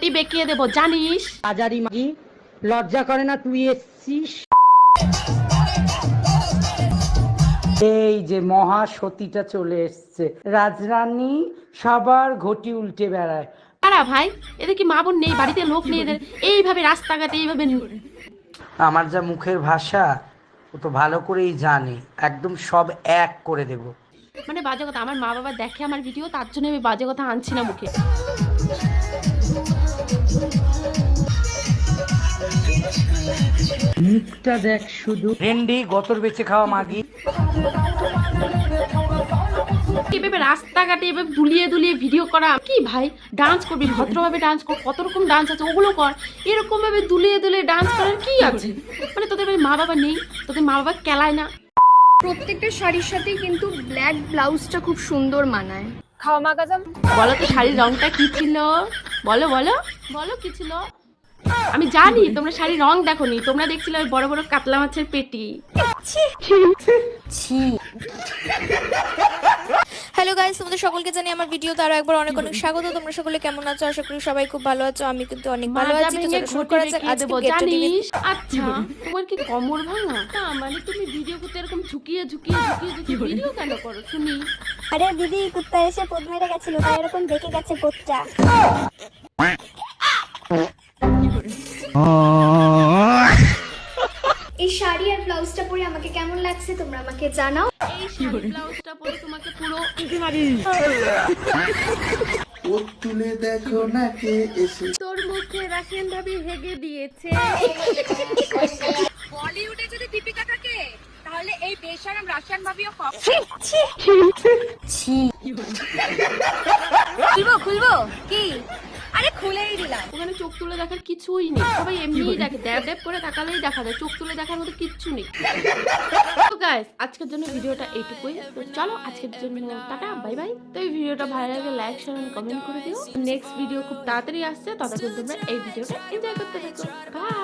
ঘটি বেঁকিয়ে দেবো জানিস। বাজারি মাগি, লজ্জা করে না তুই এসছিস? এই যে মহা সতীটা চলে এসছে, রাজরানী সবার ঘটি উল্টে বেড়ায়। কারা ভাই, এদের কি মা বোন নেই, বাড়িতে লোক নেই এদের? এইভাবে রাস্তাঘাটে এইভাবে আমার যা মুখের ভাষা ও তো ভালো করেই জানে, একদম সব এক করে দেব। মানে বাজে কথা। আমার মা বাবা দেখে আমার ভিডিও, তার জন্য আমি বাজে কথা আনছি না মুখে। মুখটা দেখ শুধু, ভেন্ডি গতর বেঁচে খাওয়া মাগি। এভাবে রাস্তাঘাটে এভাবে দুলিয়ে দুলিয়ে ভিডিও করা কি ভাই? ডান্স করবি, ভদ্রভাবে ডান্স কর, কত রকম ডান্স আছে ওগুলো কর। এরকম ভাবে দুলিয়ে দুলিয়ে ডান্স করার কি আছে? মানে তোদের মা বাবা নেই, তোদের মা বাবা কেলায় না? প্রত্যেকটা শাড়ির সাথেই কিন্তু ব্ল্যাক ব্লাউজটা খুব সুন্দর মানায়। খাওয়া মাগাজাম, বলো তো শাড়ির রংটা কি ছিল? বলো বলো বলো কি ছিল? আমি জানি তোমরা শাড়ির রং দেখোনি, তোমরা দেখছিলে ওই বড় বড় কাতলা মাছের পেটি। হ্যালো গাইস, তোমাদের সকলকে জানি আমার ভিডিওতে আরো একবার অনেক অনেক স্বাগত। তোমরা সকলে কেমন আছো? আশা করি সবাই খুব ভালো আছো। আমি কিন্তু অনেক ভালো আছি। তো চলো শুরু করা যাক আজকে গেট টু জানিস। আচ্ছা, তোমার কি কোমর ভাঙা? না মানে তুমি ভিডিও করতে এরকম ঝুঁকিয়ে ঝুঁকিয়ে ঝুঁকিয়ে ঝুঁকিয়ে ভিডিও কেন করো শুনি? আরে দিদি, কুত্তা এসে পোদ মেরে গেছিল, তাই এরকম দেখে গেছে পোদটা। এই শাড়ি আর ব্লাউজটা পরে আমাকে কেমন লাগছে তোমরা আমাকে জানাও। এই শাড়ি ব্লাউজটা পরে তোমাকে পুরো ও তুলে দেখো না কে এসে। তোর মুখে রাশিয়ান ভাবি হেগে দিয়েছে। বলিউডে যদি দীপিকা থাকে তাহলে এই বেশরম রাশিয়ান ভাবিও খুলবো কি? আরে খুলেই দিলাম। ওখানে চোখ তুলে দেখার কিছুই নেই, সবাই এমনিই দেখে, ড্যাব ড্যাব করে তাকালেই দেখা যায়, চোখ তুলে দেখার মতো কিচ্ছু নেই। তো গাইস, আজকের জন্য ভিডিওটা এইটুকুই। তো চলো আজকের জন্য টাটা, বাই বাই। তো এই ভিডিওটা ভালো লাগে লাইক শেয়ার এন্ড কমেন্ট করে দিও। নেক্সট ভিডিও খুব তাড়াতাড়ি আসছে, ততক্ষণ তোমরা এই ভিডিওটা এনজয় করতে থাকো। বাই।